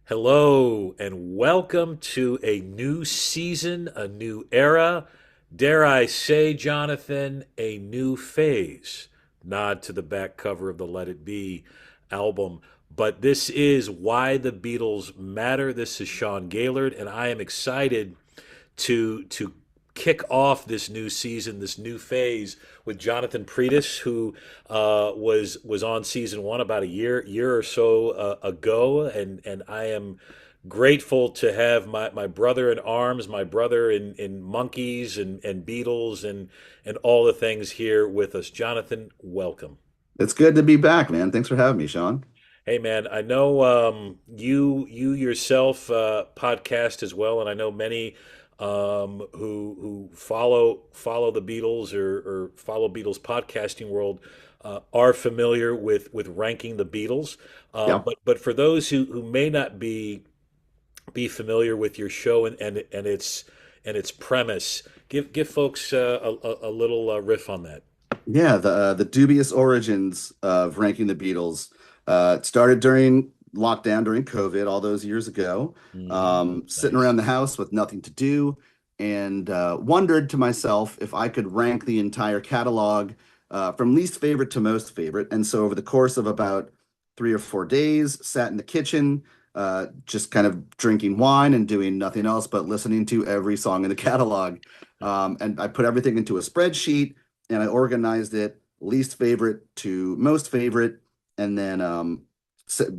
Hello, and welcome to a new season, a new era. Dare I say, Jonathan, a new phase. Nod to the back cover of the Let It Be album. But this is Why the Beatles Matter. This is Sean Gaillard, and I am excited to kick off this new season, this new phase with Jonathan Pretus, who was on season one about a year or so ago, and I am grateful to have my brother in arms, my brother in monkeys and Beatles and all the things here with us. Jonathan, welcome. It's good to be back, man. Thanks for having me, Sean. Hey man, I know you yourself podcast as well, and I know many who follow the Beatles or follow Beatles podcasting world are familiar with ranking the Beatles. Yeah. But for those who may not be familiar with your show and its premise, give folks a little riff on that. Yeah, the dubious origins of ranking the Beatles. It started during lockdown during COVID all those years ago. Sitting Nice. around the house with nothing to do, and wondered to myself if I could rank the entire catalog from least favorite to most favorite. And so over the course of about 3 or 4 days, sat in the kitchen, just kind of drinking wine and doing nothing else but listening to every song in the catalog. And I put everything into a spreadsheet and I organized it least favorite to most favorite, and then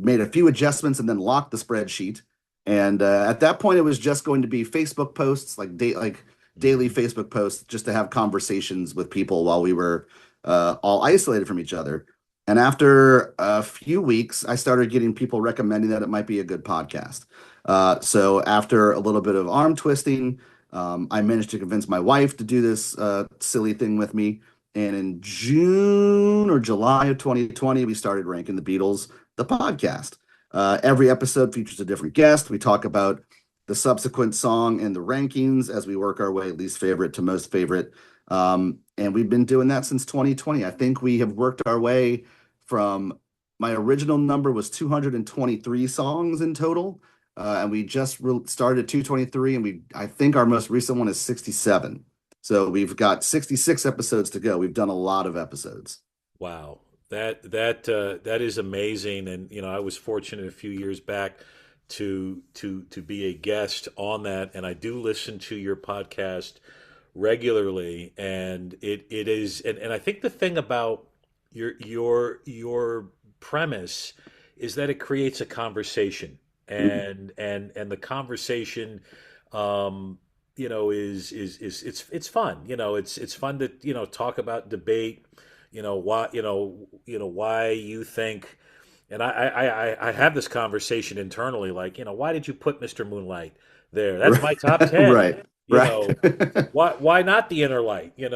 made a few adjustments and then locked the spreadsheet. And at that point, it was just going to be Facebook posts, like daily Mhm. Facebook posts, just to have conversations with people while we were all isolated from each other. And after a few weeks, I started getting people recommending that it might be a good podcast. So after a little bit of arm twisting, I managed to convince my wife to do this silly thing with me. And in June or July of 2020, we started ranking the Beatles, the podcast. Every episode features a different guest. We talk about the subsequent song and the rankings as we work our way least favorite to most favorite. And we've been doing that since 2020. I think we have worked our way from my original number was 223 songs in total. And we just started at 223, and I think our most recent one is 67. So we've got 66 episodes to go. We've done a lot of episodes. Wow, that is amazing. And I was fortunate a few years back to be a guest on that, and I do listen to your podcast regularly. And it is, and I think the thing about your premise is that it creates a conversation, and the conversation. Is it's fun. It's fun to talk about, debate. Why you think, and I have this conversation internally, like, why did you put Mr. Moonlight there? That's my top 10. Right, You right. know, why not the Inner Light? Yeah,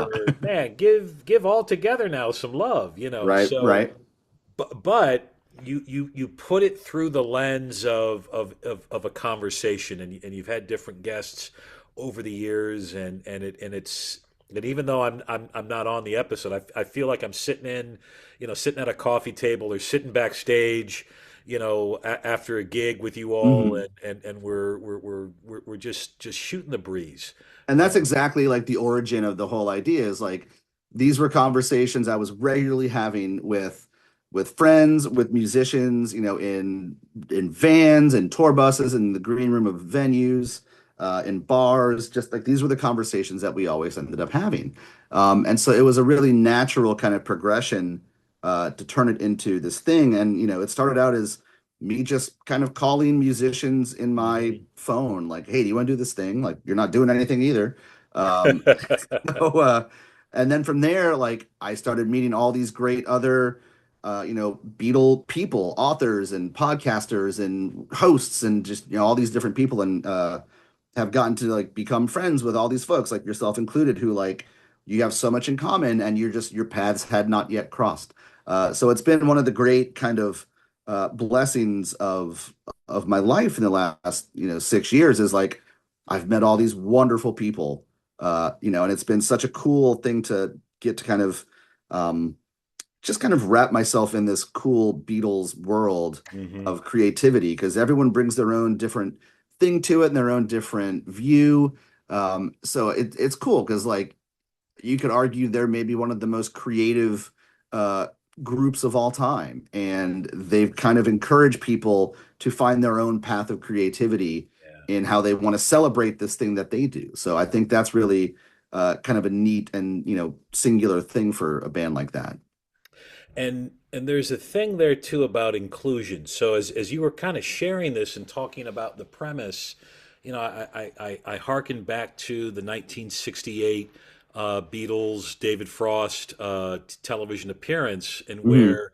Or man, give All Together now some love. right, So, right. but you put it through the lens of a conversation, and you've had different guests over the years, and even though I'm not on the episode, I feel like I'm sitting at a coffee table or sitting backstage, after a gig with you all, Mhm. and we're just shooting the breeze. And Uh, that's exactly like the origin of the whole idea is like these were conversations I was regularly having with friends, with musicians, in vans and tour buses in the green room of venues, in bars, just like these were the conversations that we always ended up having. And so it was a really natural kind of progression to turn it into this thing. And it started out as me just kind of calling musicians in my mhm. phone, like, "Hey, do you want to do this thing? Like, you're not doing anything either." Um, so, and then from there, like, I started meeting all these great other, Beatle people, authors and podcasters and hosts, and just all these different people, and have gotten to like become friends with all these folks, like yourself included, who like you have so much in common, and your paths had not yet crossed. So it's been one of the great kind of blessings of my life in the last 6 years is like I've met all these wonderful people, and it's been such a cool thing to get to kind of um, just kind of wrap myself in this cool Beatles world Hmm. of creativity because everyone brings their own different thing to it and their own different view. So it's cool because like you could argue they're maybe one of the most creative uh, groups of all time, and they've kind of encouraged people to find their own path of creativity Yeah. in how they want to celebrate this thing that they do. So I think that's really kind of a neat and singular thing for a band like that. And there's a thing there too about inclusion. So as you were kind of sharing this and talking about the premise, I hearken back to the 1968 Beatles David Frost television appearance, and Hmm. where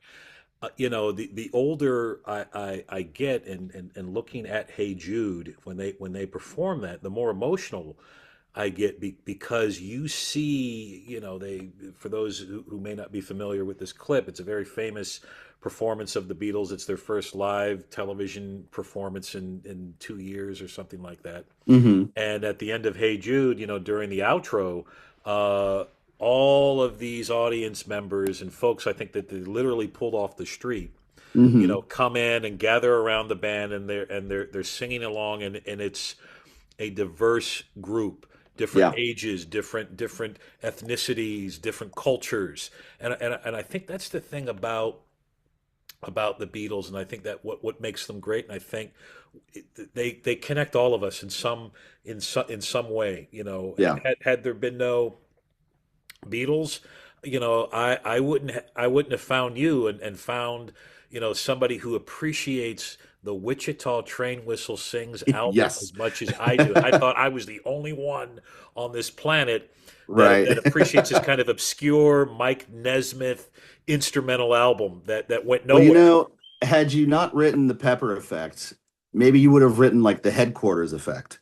the older I get, and looking at Hey Jude when they perform that, the more emotional I get, because you see, they, for those who may not be familiar with this clip, it's a very famous performance of the Beatles. It's their first live television performance in 2 years or something like that. Hmm. And at the end of Hey Jude, during the outro, uh, all of these audience members and folks, I think that they literally pulled off the street, Hmm. come in and gather around the band, and they're singing along, and it's a diverse group, different Yeah. ages, different ethnicities, different cultures, and I think that's the thing about the Beatles, and I think that what makes them great, and I think they connect all of us in some way. Yeah. Had there been no Beatles, I wouldn't have found you, and found somebody who appreciates the Wichita Train Whistle Sings album Yes. as much as I do. I thought I was the only one on this planet that Right. that appreciates this kind of obscure Mike Nesmith instrumental album that went Well, nowhere. had you not written the Pepper Effect, maybe you would have written like the Headquarters Effect,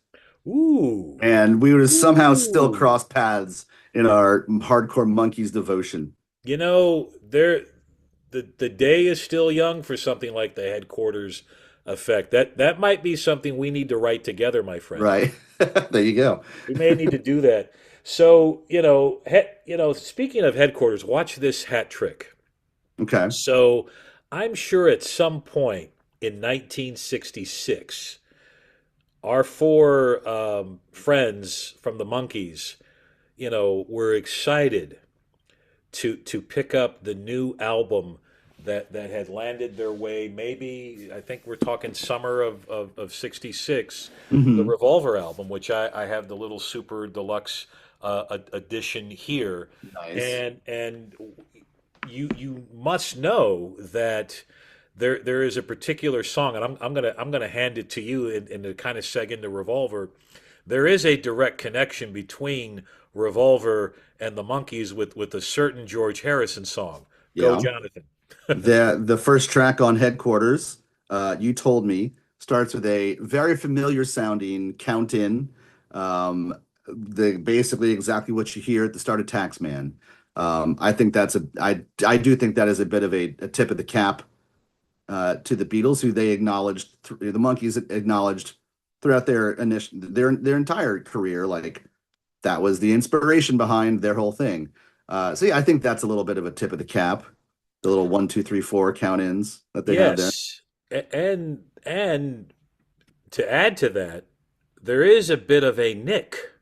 Ooh, and we would have somehow still ooh. crossed paths in our hardcore monkeys devotion. There, the day is still young for something like the Headquarters Effect. That might be something we need to write together, my friend. Right. There you go. We may need to do that. So, speaking of Headquarters, watch this hat trick. Okay. So, I'm sure at some point in 1966, our four friends from the Monkees, were excited to pick up the new album that had landed their way. Maybe, I think we're talking summer of '66, the Hmm. Revolver album, which I have the little super deluxe edition here, Nice. and you must know that there is a particular song, and I'm gonna hand it to you, and to kind of seg into Revolver. There is a direct connection between Revolver and the Monkees with a certain George Harrison song. Go, Yeah. Jonathan. The first track on Headquarters, you told me, starts with a very familiar sounding count in. Basically exactly what you hear at the start of Taxman. I think I do think that is a bit of a tip of the cap to the Beatles, who they acknowledged, the Monkees acknowledged throughout their entire career, like that was the inspiration behind their whole thing. So yeah, I think that's a little bit of a tip of the cap, the little 1, 2, 3, 4 count ins that they have there. Yes, and to add to that, there is a bit of a nick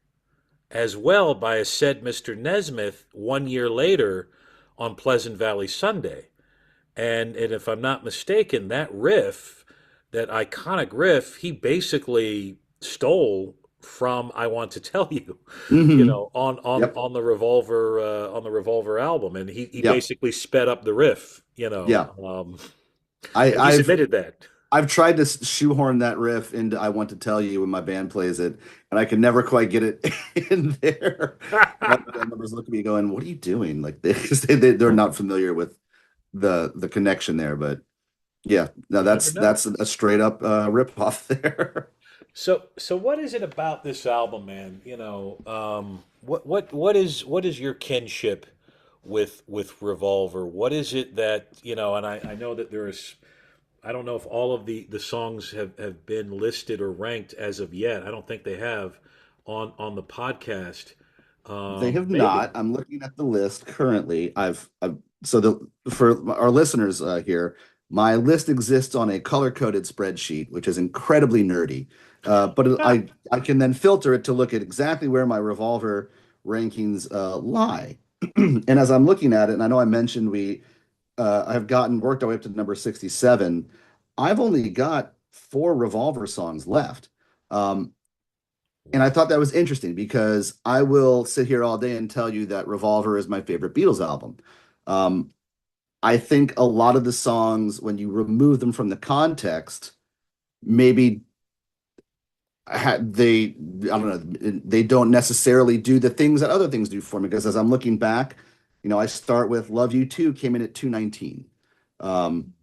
as well by a said Mr. Nesmith 1 year later on Pleasant Valley Sunday. And if I'm not mistaken, that riff, that iconic riff, he basically stole from "I Want to Tell You," Hmm. on on Yep. on the Revolver album, and he Yep. basically sped up the riff. Yeah. And he's I've admitted that. tried to shoehorn that riff into "I Want to Tell You" when my band plays it, and I can never quite get it in there. And other band members look at me going, "What are you doing?" Like they're not familiar with the connection there, but yeah, no, You never know. that's a straight up rip off there. So what is it about this album, man? What is your kinship with Revolver? What is it that, and I know that there's, I don't know if all of the songs have been listed or ranked as of yet. I don't think they have on the podcast. They have Maybe. not. I'm looking at the list currently. so for our listeners here, my list exists on a color-coded spreadsheet, which is incredibly nerdy. But I can then filter it to look at exactly where my Revolver rankings lie. And as I'm looking at it, and I know I mentioned we I've gotten worked our way up to number 67. I've only got four Revolver songs left. Um, and I thought that was interesting because I will sit here all day and tell you that Revolver is my favorite Beatles album. Um, I think a lot of the songs, when you remove them from the context, maybe I don't know, they don't necessarily do the things that other things do for me. Because as I'm looking back, I start with Love You Too came in at 219. Um,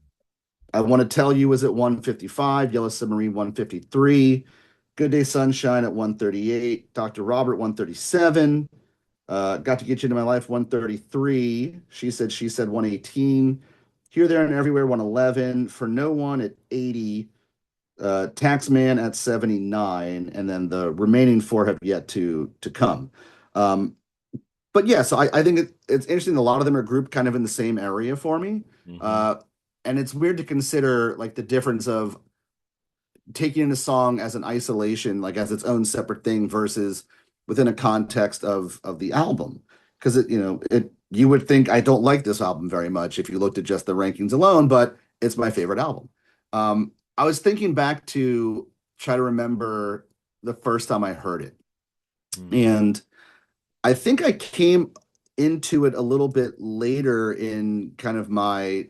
I Want to Tell You was at 155, Yellow Submarine 153, Good Day Sunshine at 138, Dr. Robert 137, Got to Get You Into My Life 133, She Said 118, Here, There, and Everywhere 111, For No One at 80, Taxman at 79, and then the remaining four have yet to come. Um, but yeah, so I think it's interesting. A lot of them are grouped kind of in the same area for me. Hmm. Uh, and it's weird to consider like the difference of taking in a song as an isolation, like as its own separate thing versus within a context of the album. Because you would think I don't like this album very much if you looked at just the rankings alone, but it's my favorite album. I was thinking back to try to remember the first time I heard it. And I think I came into it a little bit later in kind of my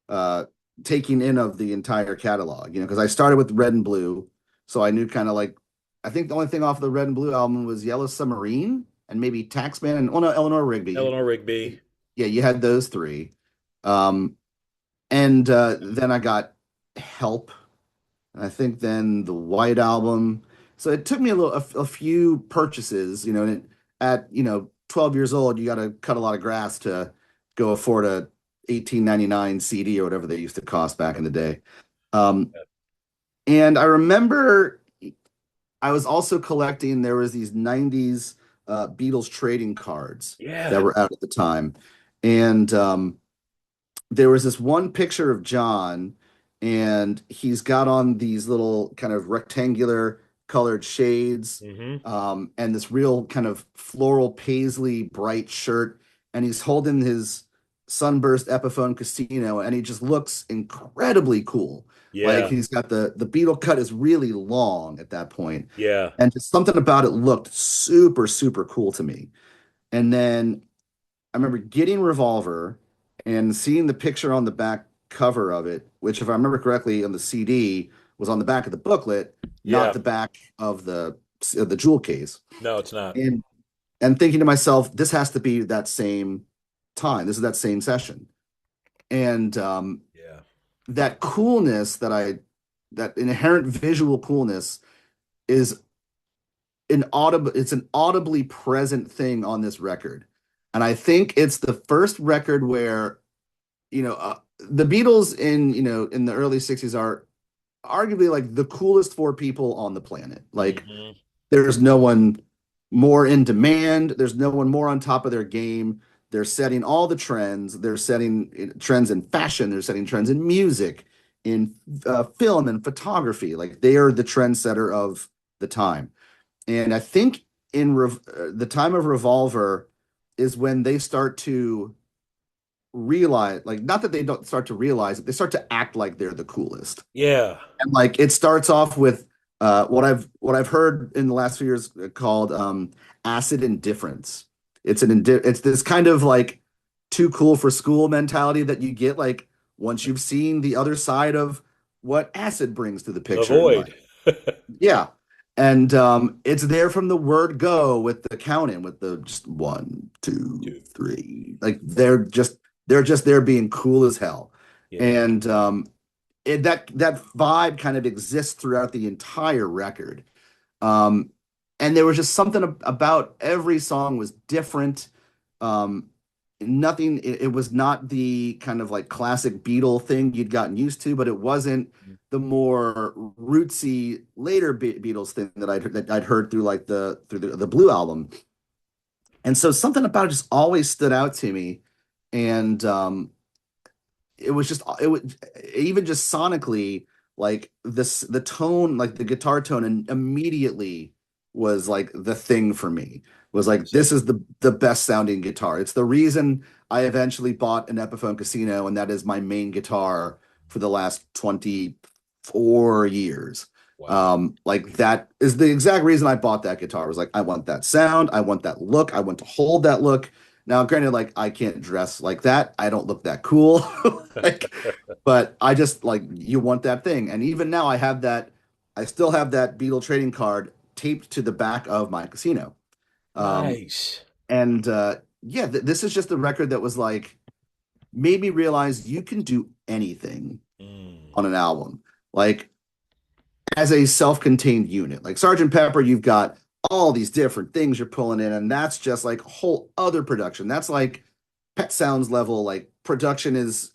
uh taking in of the entire catalog, because I started with Red and Blue, so I knew kind of like I think the only thing off the Red and Blue album was Yellow Submarine and maybe Taxman and no, Eleanor Rigby. Eleanor Rigby. Yeah, you had those three. Um and then I got Help, and I think then the White Album. So it took me a few purchases, and at 12 years old, you got to cut a lot of grass to go afford a 18.99 CD or whatever they used to cost back in the day. Um, and I remember I was also collecting. There was these 90s Beatles trading cards that Yeah. were out at the time, and there was this one picture of John, and he's got on these little kind of rectangular colored shades, Hmm. and this real kind of floral paisley bright shirt, and he's holding his Sunburst Epiphone Casino, and he just looks incredibly cool. Like Yeah. he's got the Beatle cut is really long at that point, Yeah. and just something about it looked super, super cool to me. And then I remember getting Revolver and seeing the picture on the back cover of it, which, if I remember correctly, on the CD was on the back of the booklet, not Yeah. the back of the jewel case. No, it's not. And thinking to myself, this has to be that same time. This is that same session. And Yeah. that coolness that inherent visual coolness is it's an audibly present thing on this record. And I think it's the first record where, the Beatles in the early 60s are arguably like the coolest four people on the planet. Like Hmm. there's no one more in demand, there's no one more on top of their game. They're setting all the trends. They're setting trends in fashion. They're setting trends in music, in film and photography. Like they are the trendsetter of the time. And I think the time of Revolver is when they start to realize, like, not that they don't start to realize it, they start to act like they're the coolest. Yeah. And like it starts off with what I've heard in the last few years called acid indifference. It's this kind of like too cool for school mentality that you get like once you've seen the other side of what acid brings to the The picture in life. void. Yeah. And it's there from the word go with the count in with the just one, two, Dude. three. Like they're just there being cool as hell. Yeah. And that vibe kind of exists throughout the entire record. Um, and there was just something about every song was different. Um, nothing, it was not the kind of like classic Beatle thing you'd gotten used to, but it wasn't the more rootsy later Beatles thing that I'd heard through like the Blue album. And so something about it just always stood out to me. and it was just it was even just sonically like this the tone like the guitar tone and immediately was like the thing for me was like So, this is the best sounding guitar. It's the reason I eventually bought an Epiphone Casino, and that is my main guitar for the last 24 years. wow. Like that is the exact reason I bought that guitar. Was like I want that sound, I want that look, I want to hold that look. Now, granted, like I can't dress like that. I don't look that cool. Like, but I just like you want that thing. And even now I still have that Beatle trading card taped to the back of my casino. Um, Nice. and yeah, this is just the record that was like made me realize you can do anything Mm. on an album. Like as a self-contained unit. Like Sergeant Pepper, you've got all these different things you're pulling in, and that's just like whole other production. That's like Pet Sounds level. Like production is,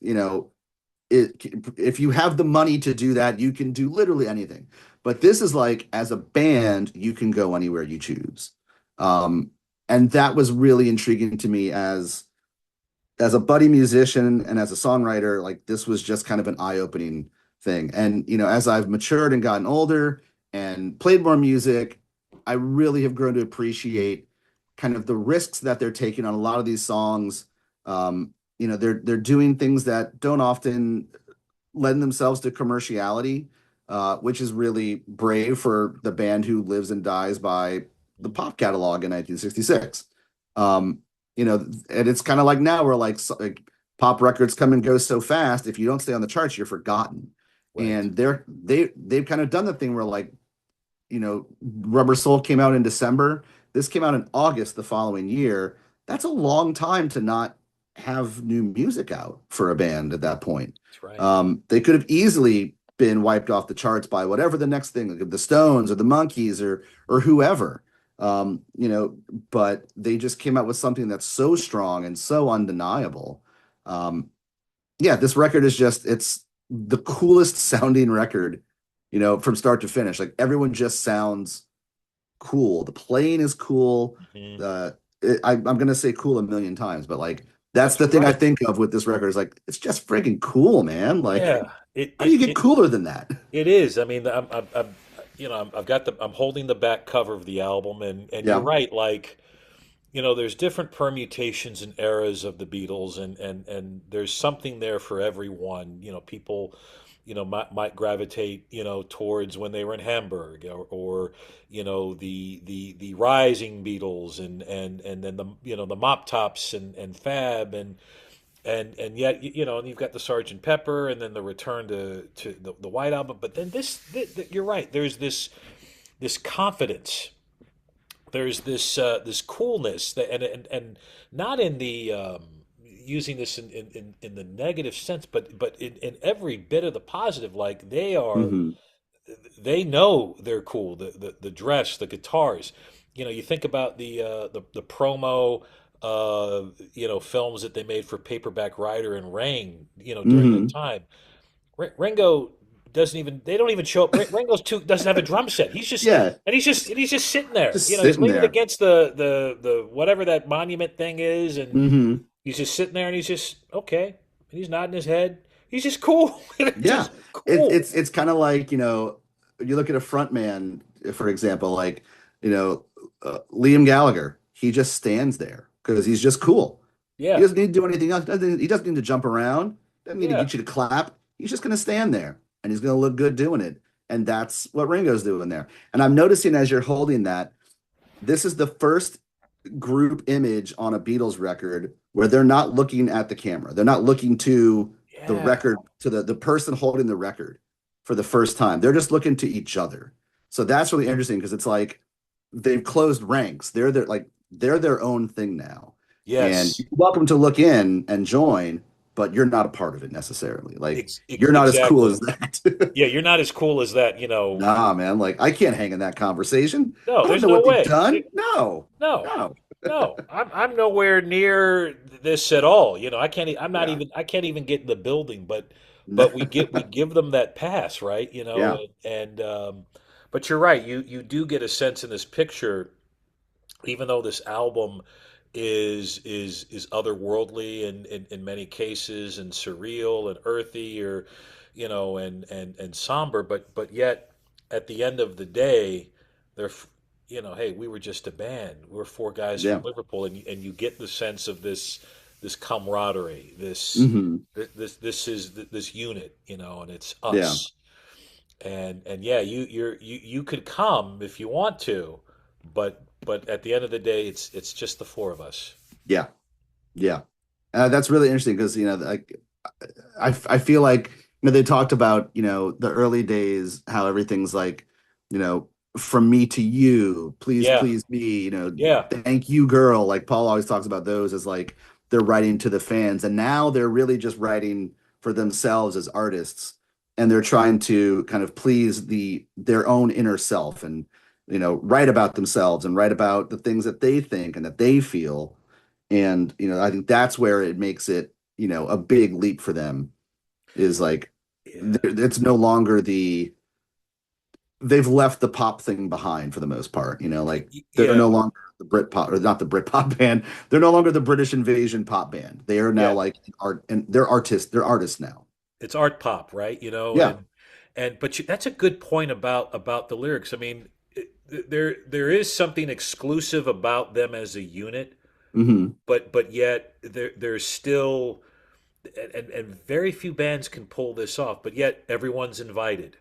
it, if you have the money to do that, you can do literally anything. But this is like as a band, you can go anywhere you choose. Um, and that was really intriguing to me as a buddy musician and as a songwriter, like this was just kind of an eye-opening thing. And as I've matured and gotten older and played more music, I really have grown to appreciate kind of the risks that they're taking on a lot of these songs. They're doing things that don't often lend themselves to commerciality, which is really brave for the band who lives and dies by the pop catalog in 1966. Um, and it's kind of like now where like pop records come and go so fast. If you don't stay on the charts, you're forgotten. Right. And they've kind of done the thing where like, Rubber Soul came out in December. This came out in August the following year. That's a long time to not have new music out for a band at that point. That's right. They could have easily been wiped off the charts by whatever the next thing, like the Stones or the Monkees or whoever. But they just came out with something that's so strong and so undeniable. Um, yeah, this record is just it's the coolest sounding record, from start to finish. Like everyone just sounds cool. The playing is cool. Mhm. I'm gonna say cool a million times, but like that's But the you're thing I right. think of with this record is like it's just freaking cool, man. Like Yeah. It how do you it get it cooler than that? it is. I mean, I've got I'm holding the back cover of the album, and you're Yeah. right. Like, there's different permutations and eras of the Beatles, and there's something there for everyone. People, might gravitate, towards when they were in Hamburg, or the rising Beatles, and then the Mop Tops and Fab, and yet and you've got the Sergeant Pepper, and then the return to the White Album. But then you're right. There's this confidence. There's this coolness that, and not in the using this in the negative sense, but in every bit of the positive. Like Hmm. they know they're cool. The dress, the guitars. You think about the promo, films that they made for Paperback Writer and Rain. During that Hmm. time, Ringo doesn't even. They don't even show up. Ringo's too doesn't have a drum set. Yeah. He's just sitting there. Just He's sitting leaning there. against the whatever that monument thing is, and Hmm. he's just sitting there, and he's just okay. And he's nodding his head. He's just cool. Yeah. Just cool. It's kind of like, you look at a front man, for example, like, you know, Liam Gallagher, he just stands there because he's just cool. He Yeah. doesn't need to do anything else. He doesn't need to jump around. Doesn't need to Yeah. get you to clap. He's just going to stand there and he's going to look good doing it. And that's what Ringo's doing there. And I'm noticing as you're holding that, this is the first group image on a Beatles record where they're not looking at the camera. They're not looking to the Yeah. record, to the person holding the record for the first time. They're just looking to each other. So that's really interesting because it's like they've closed ranks. They're their own thing now. And Yes. you're welcome to look in and join, but you're not a part of it necessarily. Like you're not as cool Exactly. as that. Yeah, you're not as cool as that. Nah, man. Like I can't hang in that conversation. No, I don't there's know no what they've way. done. No, No, no. no, I'm nowhere near this at all. Yeah. I can't even get in the building, but we give them that pass, right? Yeah. But you're right. You do get a sense in this picture, even though this album, is otherworldly in many cases, and surreal and earthy, or and somber, but yet at the end of the day, they're hey, we were just a band. We're four guys from Yeah. Liverpool, and you get the sense of this camaraderie, Hmm. this is this unit, and it's Yeah. us. And yeah, you could come if you want to, but at the end of the day, it's just the four of us. Yeah. Yeah. That's really interesting because, like I feel like, they talked about, the early days, how everything's like, you know, from me to you, please, Yeah, please me, yeah, thank you, girl. Like Paul always talks about those as like they're writing to the fans. And now they're really just writing for themselves as artists. And they're trying to kind of please their own inner self and, write about themselves and write about the things that they think and that they feel. And, I think that's where it makes it, a big leap for them is like yeah, it's no longer they've left the pop thing behind for the most part, like they're yeah, no longer the Brit pop or not the Brit pop band. They're no longer the British invasion pop band. They are now yeah. like art and they're artists now. It's art pop, right? Yeah. And but that's a good point about the lyrics. I mean, there is something exclusive about them as a unit, Hmm. but yet there's still, and very few bands can pull this off, but yet everyone's invited.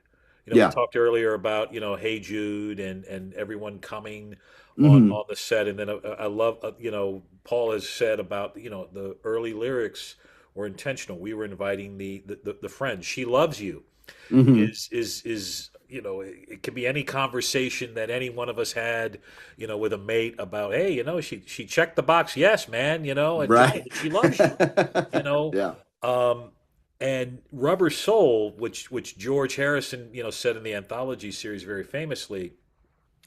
We Yeah. talked earlier about, Hey Jude, and everyone coming Hmm. on the set. And then I love, Paul has said about, the early lyrics were intentional. We were inviting the friend. She loves you Hmm. is it can be any conversation that any one of us had, with a mate about, hey, she checked the box, yes, man, and Right. she loves you, you know. Yeah. Um, and Rubber Soul, which George Harrison, said in the anthology series very famously,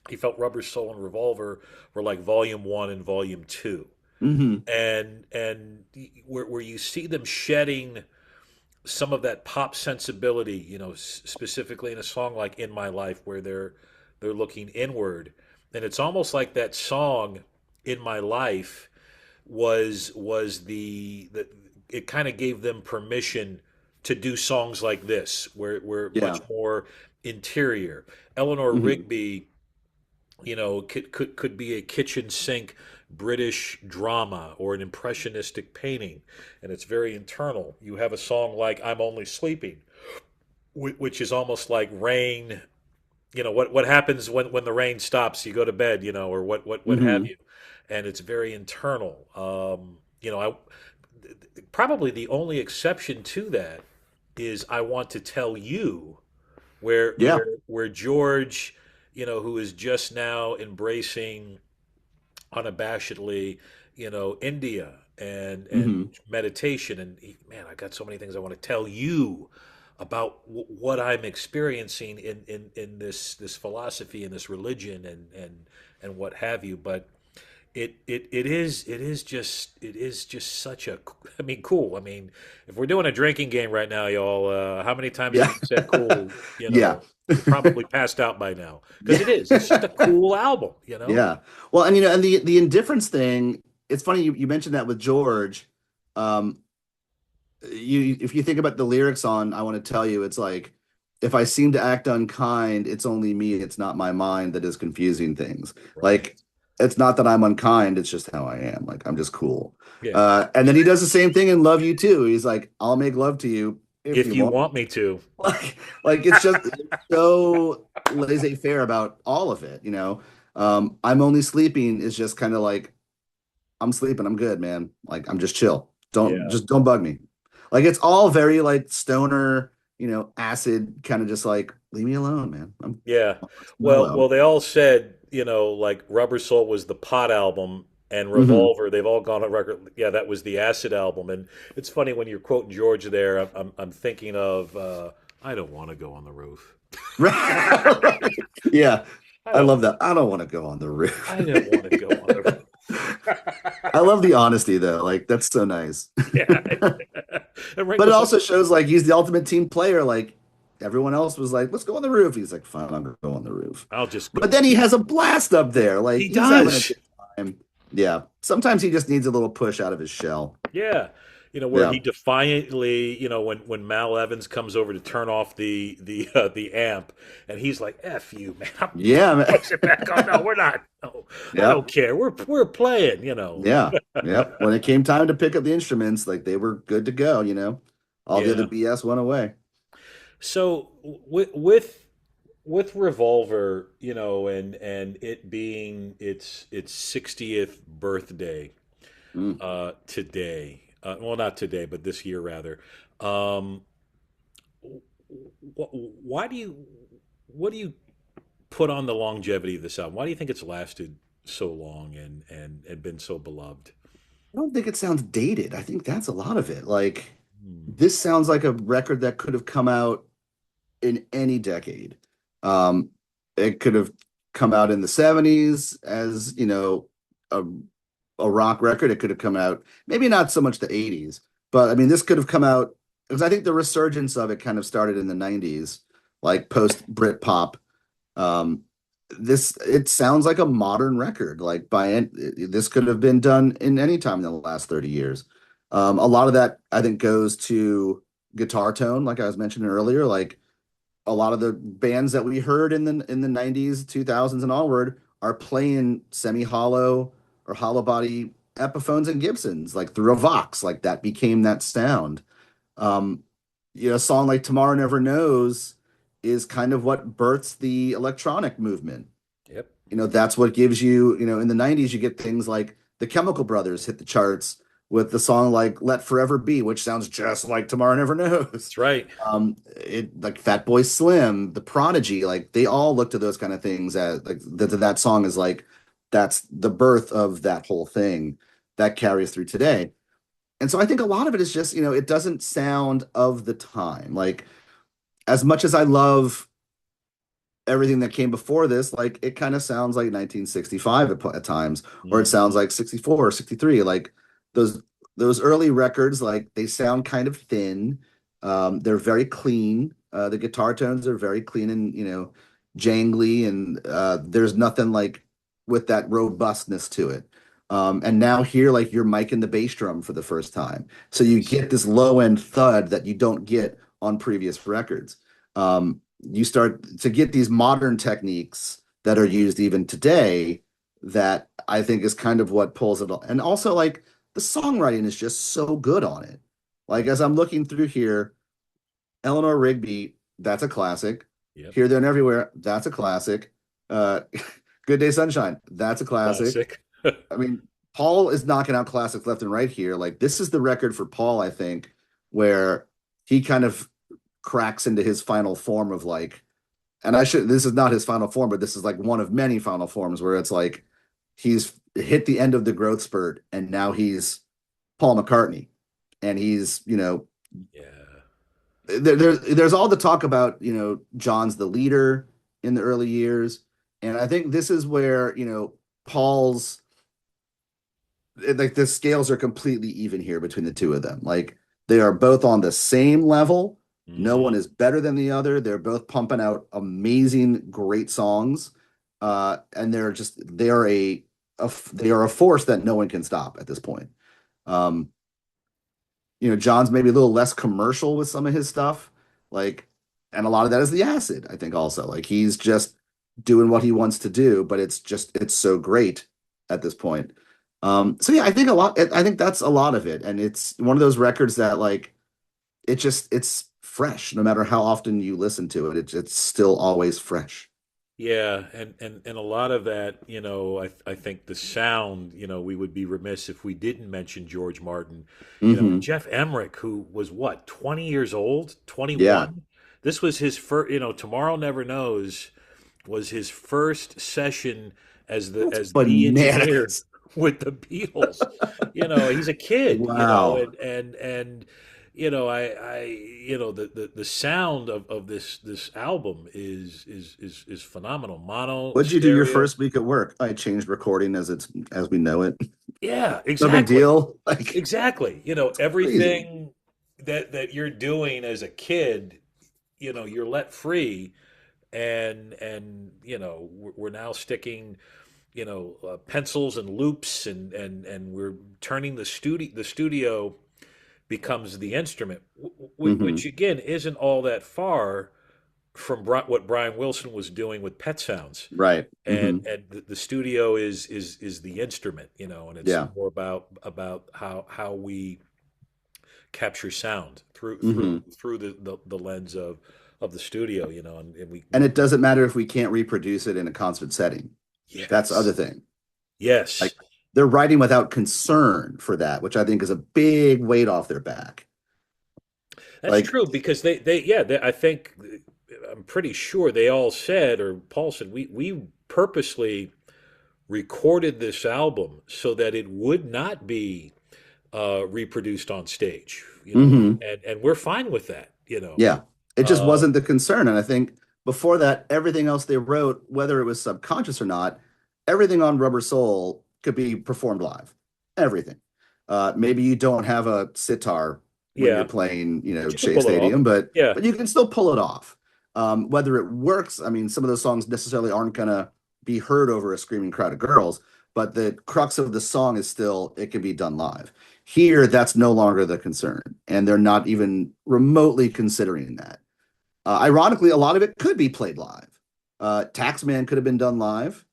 he felt Rubber Soul and Revolver were like volume one and volume two. Hmm. And where you see them shedding some of that pop sensibility, specifically in a song like "In My Life," where they're looking inward, and it's almost like that song "In My Life" was the it kind of gave them permission to do songs like this, where we're much Yeah. more interior. Eleanor Hmm. Rigby, could be a kitchen sink British drama or an impressionistic painting, and it's very internal. You have a song like "I'm Only Sleeping," which is almost like rain. What happens when the rain stops? You go to bed, or what have Hmm. you, and it's very internal. I probably the only exception to that is "I Want to Tell You," where Yeah. George, who is just now embracing unabashedly, India and Hmm. meditation, and man, I got so many things I want to tell you about what I'm experiencing in this philosophy and this religion and what have you. But it is just such a, I mean, cool. I mean, if we're doing a drinking game right now, y'all, how many times have Yeah. you said cool? Yeah. You're probably passed out by now because Yeah. it is. It's just a cool album. Yeah. Well, and and the indifference thing, it's funny you mentioned that with George. Um, you if you think about the lyrics on I Want to Tell You, it's like if I seem to act unkind, it's only me, it's not my mind that is confusing things. Right. Like it's not that I'm unkind, it's just how I am. Like I'm just cool. Yeah. And then he does the same thing in Love You Too. He's like, I'll make love to you if If you you want. want me to. Like it's so laissez-faire about all of it, I'm only sleeping is just kind of like I'm sleeping, I'm good, man. Like I'm just chill. Yeah. Don't bug me. Like it's all very like stoner, acid kind of just like leave me alone, man. I'm Yeah. mellow. Well, they all said, like Rubber Soul was the pot album and Hmm. Revolver, they've all gone on record. Yeah, that was the acid album. And it's funny when you're quoting George there, I'm thinking of I don't want to go on the roof. Yeah, I I don't love that. I don't want to go on the I roof. don't want to go on the roof. I love the honesty though. Like that's so nice. Yeah. And But it Ringo's like, also shows like he's the ultimate team player. Like everyone else was like, let's go on the roof. He's like, fine, I'll go on the roof. I'll just But go. then he has a blast up there. Like He he's having a does. good time. Yeah. Sometimes he just needs a little push out of his shell. Yeah. Where Yeah. he defiantly, when Mal Evans comes over to turn off the amp, and he's like, "F you, man, I'm Yeah, man. push it back on." No, we're not. No, I don't Yep. care. We're playing. Yeah. Yep. When it came time to pick up the instruments, like they were good to go. All the other Yeah. BS went away. So with Revolver, and it being its 60th birthday Mm. today. Well, not today, but this year rather. Um, why do you what do you put on the longevity of this album? Why do you think it's lasted so long and been so beloved? I don't think it sounds dated. I think that's a lot of it. Like Hmm. this sounds like a record that could have come out in any decade. Um, it could have come out in the 70s as, a, a rock record. It could have come out, maybe not so much the 80s, but I mean, this could have come out because I think the resurgence of it kind of started in the 90s, like post Brit um, it sounds like a modern record. Like this could have been done in any time in the last 30 years. A lot of that I think goes to guitar tone, like I was mentioning earlier. Like a lot of the bands that we heard in the 90s, 2000s and onward are playing semi-hollow or hollow body Epiphones and Gibsons, like through a Vox, like that became that sound. Um, a song like Tomorrow Never Knows is kind of what births the electronic movement. Yep. That's what gives you, in the 90s, you get things like the Chemical Brothers hit the charts with the song like Let Forever Be, which sounds just like Tomorrow Never Knows. That's right. It like Fatboy Slim, The Prodigy, like they all look to those kind of things as like that song is like that's the birth of that whole thing that carries through today. And so I think a lot of it is just, it doesn't sound of the time. Like as much as I love everything that came before this, like it kind of sounds like 1965 at times, or it sounds Hmm. like 64 or 63. Like those those early records, like they sound kind of thin. They're very clean. The guitar tones are very clean and jangly, and there's nothing like with that robustness to it. And now here, like you're miking the bass drum for the first time, so you Nice. get this low end thud that you don't get on previous records. You start to get these modern techniques that are used even today that I think is kind of what pulls it all. And also like the songwriting is just so good on it. Like as I'm looking through here, Eleanor Rigby, that's a classic. Yep. Here, There, and Everywhere, that's a classic. Uh, Good Day Sunshine, that's a classic. Classic. I mean, Paul is knocking out classics left and right here. Like this is the record for Paul, I think, where he kind of cracks into his final form of like, and this is not his final form, but this is like one of many final forms where it's like he's hit the end of the growth spurt and now he's Paul McCartney. And he's, Yeah. there's all the talk about, John's the leader in the early years. And I think this is where, Paul's like the scales are completely even here between the two of them. Like they are both on the same level. No one Hmm. is better than the other. They're both pumping out amazing, great songs. And they are they are a force that no one can stop at this point. Um, John's maybe a little less commercial with some of his stuff. Like, and a lot of that is the acid, I think also. Like he's just doing what he wants to do, but it's so great at this point. So yeah, I think that's a lot of it. And it's one of those records that like it's fresh no matter how often you listen to it. It's still always fresh. Yeah, and a lot of that, I think the sound, we would be remiss if we didn't mention George Martin. Hmm. Jeff Emerick, who was what, 20 years old, Yeah. 21? This was his first, Tomorrow Never Knows was his first session That's as the engineer bananas. with the Beatles. He's a kid, Wow. and I the sound of this album is phenomenal. Mono, What'd you do your stereo. first week at work? I changed recording as we know it. Yeah, No big exactly. deal. Like Exactly. crazy. Everything that you're doing as a kid, you're let free, and we're now sticking, pencils and loops, and we're turning the studio becomes the instrument, which Hmm. again isn't all that far from what Brian Wilson was doing with Pet Sounds. Right. And Hmm. the studio is the instrument, and it's Yeah. more about how we capture sound through through Hmm. through the lens of the studio, and And we it doesn't matter if we can't reproduce it in a concert setting. That's the other yes, thing. Like yes. they're writing without concern for that, which I think is a big weight off their back. That's Like, true because I think I'm pretty sure they all said, or Paul said, we purposely recorded this album so that it would not be reproduced on stage, mhm. and we're fine with that. Yeah, it just Uh, wasn't the concern. And I think before that, everything else they wrote, whether it was subconscious or not, everything on Rubber Soul could be performed live. Everything. Maybe you don't have a sitar when you're yeah, playing, but you can Shea pull it Stadium, off. but Yeah, you can still pull it off. Whether it works, I mean, some of those songs necessarily aren't gonna be heard over a screaming crowd of girls, but the crux of the song is still it can be done live. Here, that's no longer the concern, and they're not even remotely considering that. Ironically, a lot of it could be played live. Taxman could have been done live.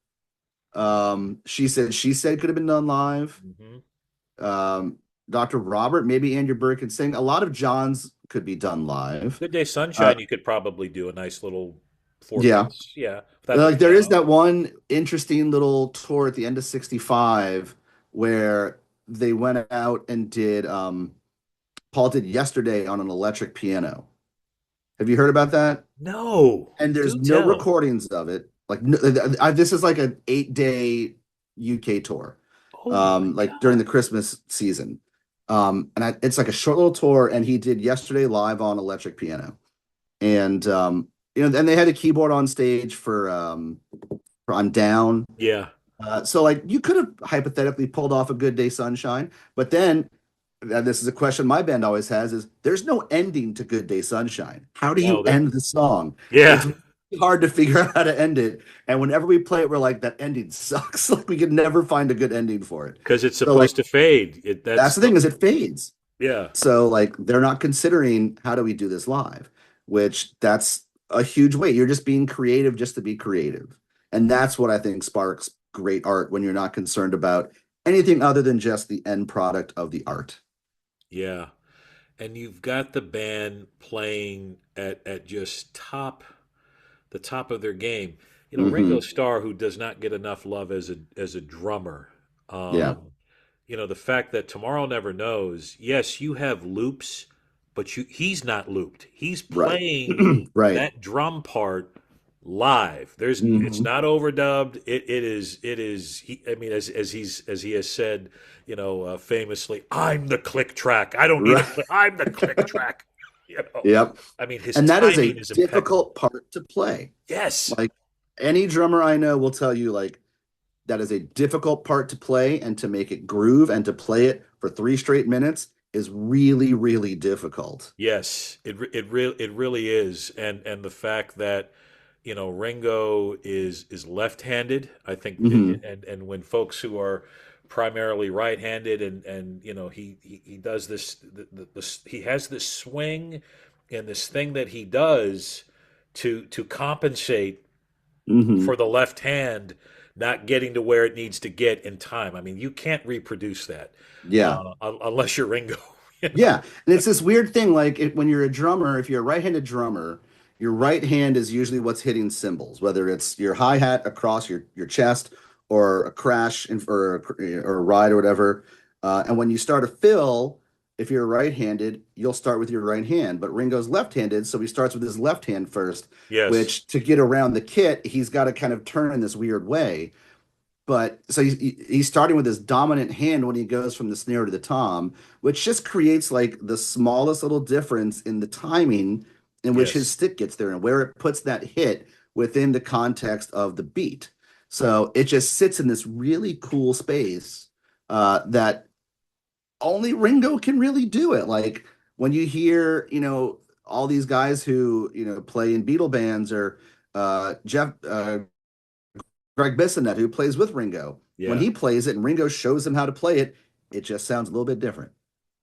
She said could have been done live. hmm Um, Dr. Robert, maybe Andrew Bird can sing. A lot of John's could be done live. Good Day Uh, Sunshine. You could probably do a nice little four yeah, piece, yeah, without the like there is piano. that one interesting little tour at the end of '65 where they went out and did Paul did Yesterday on an electric piano. Have you heard about that? No, And there's do no tell. recordings of it. Like no, this is like an 8 day UK tour, Oh my like during the God. Christmas season. It's like a short little tour, and he did Yesterday live on electric piano, and and they had a keyboard on stage for I'm Down. Yeah. So like you could have hypothetically pulled off a Good Day Sunshine, but then and this is a question my band always has is there's no ending to Good Day Sunshine. How do you No, end the song? yeah, It's really hard to figure out how to end it. And whenever we play it, we're like, that ending sucks. Like we could never find a good ending for it. because it's So like supposed to fade. that's That's the thing is it fades. yeah, So like they're not considering how do we do this live, which that's a huge weight. You're just being creative just to be creative. And that's what I think sparks great art when you're not concerned about anything other than just the end product of the art. yeah. And you've got the band playing at just the top of their game. Ringo Hmm. Starr, who does not get enough love as a drummer. Yeah. Um, the fact that Tomorrow Never Knows, yes, you have loops, but he's not looped. He's Right. playing Right. that drum part live. It's Hmm. not overdubbed. It is I mean, as he has said, famously, I'm the click track. I don't need a Right. click. I'm the click track. You know, Yep. I mean, his And that is timing a is impeccable. difficult part to play. Yes. Like any drummer I know will tell you, like, that is a difficult part to play and to make it groove and to play it for 3 straight minutes is really, really difficult. Yes, it really is, and the fact that Ringo is left-handed, I think, Hmm. and when folks who are primarily right-handed, and he does this, he has this swing and this thing that he does to compensate Hmm. for the left hand not getting to where it needs to get in time. I mean, you can't reproduce that Yeah. unless you're Ringo. Yeah, and it's this weird thing like when you're a drummer, if you're a right-handed drummer, your right hand is usually what's hitting cymbals, whether it's your hi-hat across your chest or a crash or a ride or whatever. And when you start a fill, if you're right-handed, you'll start with your right hand. But Ringo's left-handed, so he starts with his left hand first, Yes, which to get around the kit, he's got to kind of turn in this weird way. But so he's starting with his dominant hand when he goes from the snare to the tom, which just creates like the smallest little difference in the timing in which his yes. stick gets there and where it puts that hit within the context of the beat. So it just sits in this really cool space that only Ringo can really do it. Like when you hear, all these guys who, play in Beatle bands or Jeff Greg Bissonette, who plays with Ringo, when Yeah. he plays it and Ringo shows him how to play it, it just sounds a little bit different.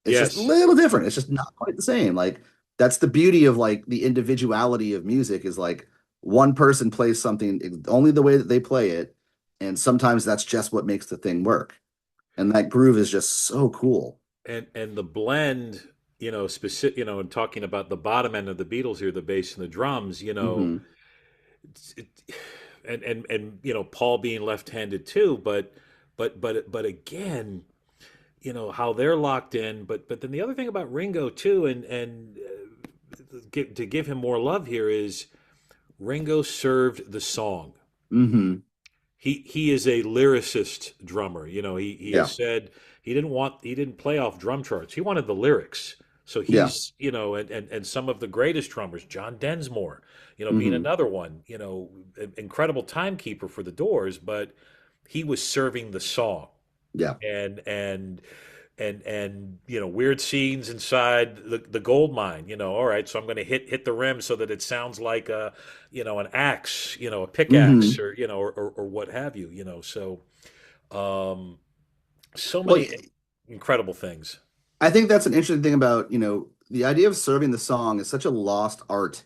It's just a Yes. little different. It's just not quite the same. Like that's the beauty of like the individuality of music is like one person plays something only the way that they play it, and sometimes that's just what makes the thing work. And that groove is just so cool. And the blend, specific, and talking about the bottom end of the Beatles here, the bass and the drums, Hmm. it, and Paul being left-handed too, but again, how they're locked in, but then the other thing about Ringo too, to give him more love here is Ringo served the song. Hmm. He is a lyricist drummer. He has Yeah. said he didn't play off drum charts. He wanted the lyrics. So Yeah. he's, and some of the greatest drummers, John Densmore, being Hmm. another one, incredible timekeeper for the Doors, but he was serving the song. Yeah. And weird scenes inside the gold mine. All right, so I'm going to hit the rim so that it sounds like an axe, a pickaxe, Hmm. or what have you. So um, so Well, many incredible things. I think that's an interesting thing about, the idea of serving the song is such a lost art,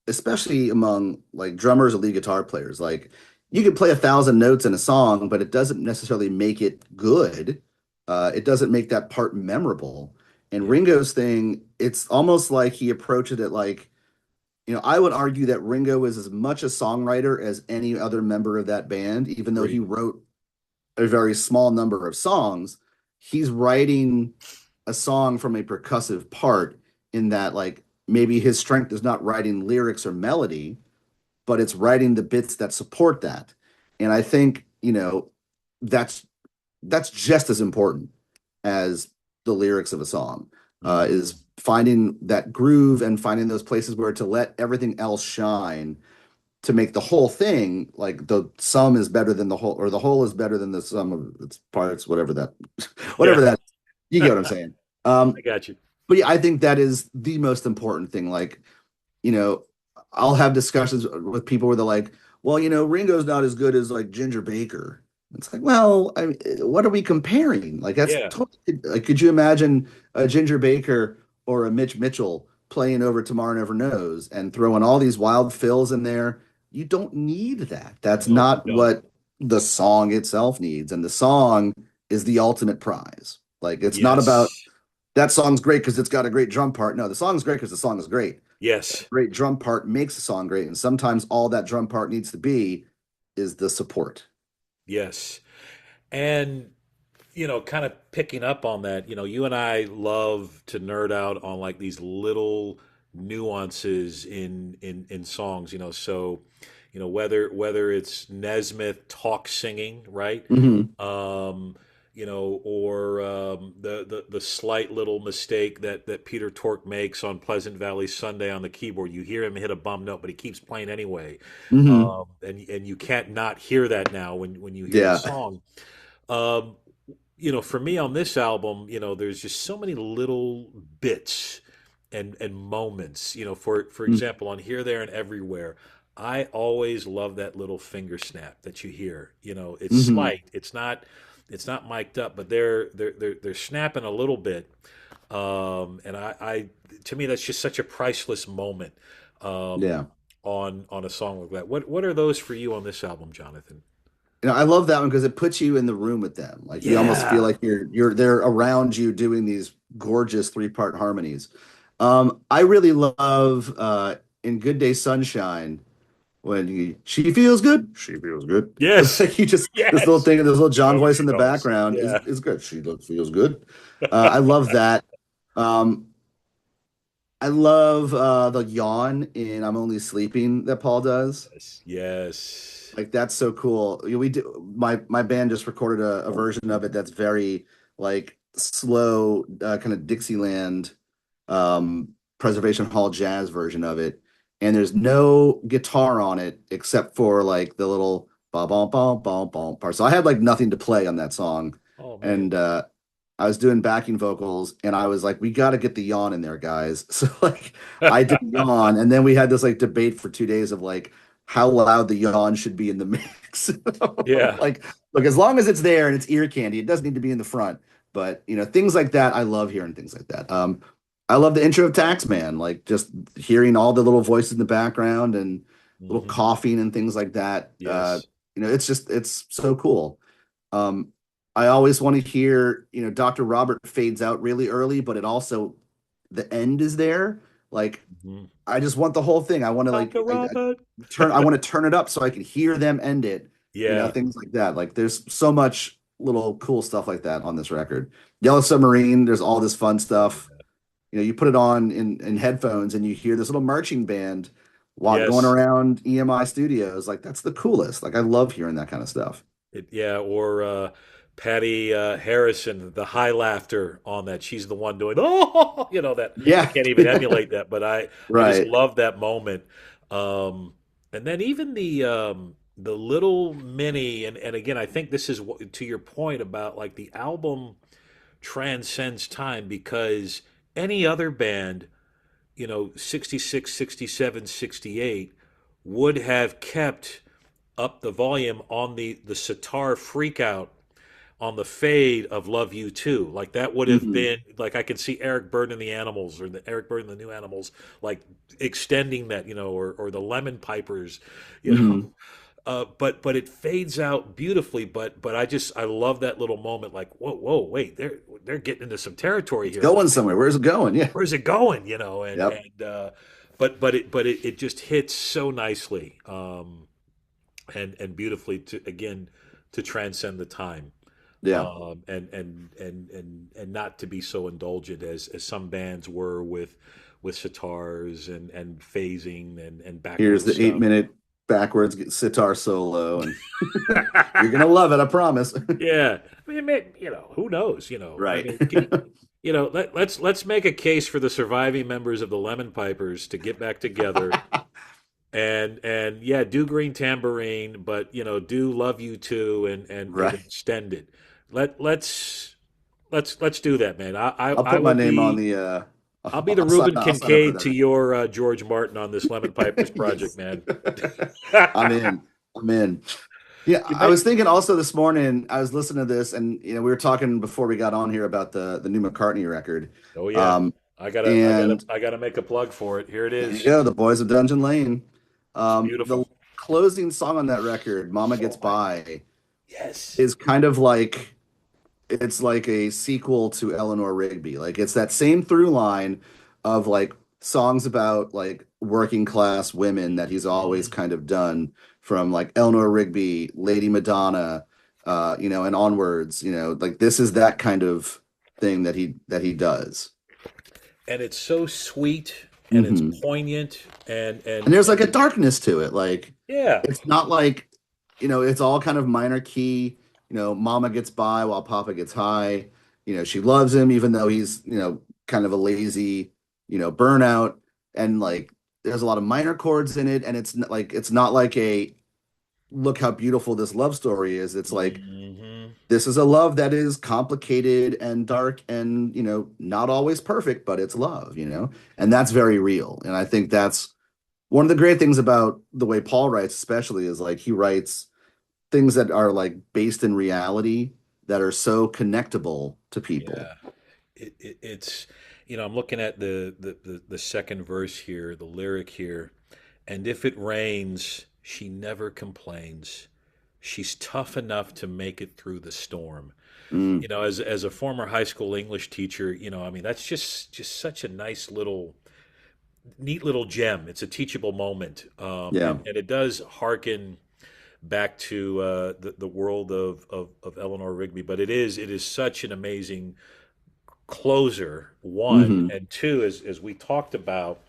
especially among like drummers or lead guitar players. Like you could play 1,000 notes in a song, but it doesn't necessarily make it good. It doesn't make that part memorable. And Yeah, Ringo's thing, it's almost like he approached it like, I would argue that Ringo is as much a songwriter as any other member of that band, even though he agreed. wrote a very small number of songs. He's writing a song from a percussive part in that like maybe his strength is not writing lyrics or melody, but it's writing the bits that support that. And I think, that's that's just as important as the lyrics of a song, Hmm. is finding that groove and finding those places where to let everything else shine to make the whole thing like the sum is better than the whole, or the whole is better than the sum of its parts, whatever that, Yeah, whatever that, you get what I'm saying. I got you. But yeah, I think that is the most important thing. Like, you know, I'll have discussions with people where they're like, well, Ringo's not as good as like Ginger Baker. It's like, well, what are we comparing? Like, that's Yeah, totally like, could you imagine a Ginger Baker or a Mitch Mitchell playing over Tomorrow Never Knows and throwing all these wild fills in there? You don't need that. That's no, you not don't. what the song itself needs. And the song is the ultimate prize. Like, it's not about Yes, that song's great because it's got a great drum part. No, the song's great because the song is great. yes, Great drum part makes the song great. And sometimes all that drum part needs to be is the support. yes. And kind of picking up on that, you and I love to nerd out on like these little nuances in songs, so whether it's Nesmith talk singing, right? Hmm. Um, or the slight little mistake that Peter Tork makes on Pleasant Valley Sunday on the keyboard. You hear him hit a bum note, but he keeps playing anyway. Hmm. And you can't not hear that now when you hear the Yeah. song. Um, for me on this album, there's just so many little bits and moments. For example, on Here, There, and Everywhere, I always love that little finger snap that you hear. It's Hmm. slight. It's not mic'd up, but they're snapping a little bit. And to me, that's just such a priceless moment um, Yeah. on a song like that. What are those for you on this album, Jonathan? I love that one because it puts you in the room with them. Like you almost feel Yeah. like you're they're around you doing these gorgeous three-part harmonies. I really love in Good Day Sunshine when she feels good, she feels good. Yes. Like you just this little Yes. thing, this little John No, voice she in the don't. background is Yeah. is good. Feels good. I love that. Um, I love the yawn in I'm Only Sleeping that Paul does. Yes. Yes. Like that's so cool. We do my band just recorded a version of it that's very like slow, kind of Dixieland, Preservation Hall jazz version of it. And there's no guitar on it except for like the little ba bum bum bum bum part. So I had like nothing to play on that song. Oh man. And I was doing backing vocals and I was like, we got to get the yawn in there, guys. So like I did yawn, and then we had this like debate for 2 days of like how loud the yawn should be in the mix. Yeah. Like, look, as long as it's there and it's ear candy, it doesn't need to be in the front. But things like that, I love hearing things like that. I love the intro of Taxman, like just hearing all the little voices in the background and little Hmm. coughing and things like that. Yes. It's so cool. Um, I always want to hear, Dr. Robert fades out really early, but it also the end is there. Like Hmm. I just want the whole thing. I want to Dr. Robert. I want to turn it up so I can hear them end it. Yeah. Things like that. Like there's so much little cool stuff like that on this record. Yellow Submarine, there's all this fun stuff. You put it on in headphones and you hear this little marching band while going Yes. around EMI studios. Like that's the coolest. Like I love hearing that kind of stuff. Yeah. Or Patty Harrison, the high laughter on that. She's the one doing, oh, that I Yeah. can't even emulate that, but I just Right. love that moment. Um, and then even the little mini, and again, I think this is to your point about like the album transcends time because any other band, 66, 67, 68 would have kept up the volume on the sitar freakout on the fade of Love You Too. Like that would have Hmm. been like I could see Eric Burdon and the Animals or the Eric Burdon and the New Animals like extending that, or the Lemon Pipers, you know. Hmm. But it fades out beautifully. But I love that little moment. Like whoa, wait, they're getting into some territory It's here. going somewhere. Where's it going? Yeah. Where's it going? And Yep. but it just hits so nicely, and beautifully to again to transcend the time, Yeah. and not to be so indulgent as some bands were with sitars and phasing and Here's backwards the eight stuff. minute backwards sitar solo, and you're gonna love it, I promise. Yeah, I mean, who knows? I Right. mean, let's make a case for the surviving members of the Lemon Pipers to get back together and yeah, do Green Tambourine, but do Love You Too and Right. extend it. Let's do that, man. I'll I put my will name on be the I'll be the Reuben I'll sign up for Kincaid to that. your George Martin on this Lemon Pipers project, Yes. man. I'm in. I'm in. Yeah, You I may, was thinking also this morning, I was listening to this and we were talking before we got on here about the new McCartney record. oh yeah, Um I gotta I gotta and I gotta make a plug for it. Here it there you is. go, the Boys of Dungeon Lane. It's The beautiful. closing song on that record, Mama Oh Gets my, By, yes. is kind of like it's like a sequel to Eleanor Rigby. Like it's that same through line of like songs about like working class women that he's always Mhm. kind of done from like Eleanor Rigby, Lady Madonna, and onwards, like this is that kind of thing that he does. And it's so sweet and it's Hmm. poignant And there's like a and darkness to it. Like yeah. it's not like, it's all kind of minor key. Mama gets by while Papa gets high. She loves him even though he's, kind of a lazy, burnout. And like there's a lot of minor chords in it. And it's not like a look how beautiful this love story is. It's like Hmm. this is a love that is complicated and dark and, not always perfect, but it's love. And that's very real. And I think that's one of the great things about the way Paul writes, especially, is like he writes things that are like based in reality that are so connectable to people. Yeah. It's I'm looking at the second verse here, the lyric here, and if it rains, she never complains. She's tough enough to make it through the storm. Mm, As a former high school English teacher, I mean that's just such a nice little neat little gem. It's a teachable moment, yeah. and it does hearken back to the world of Eleanor Rigby. But it is such an amazing closer. One Hmm. and two, as we talked about,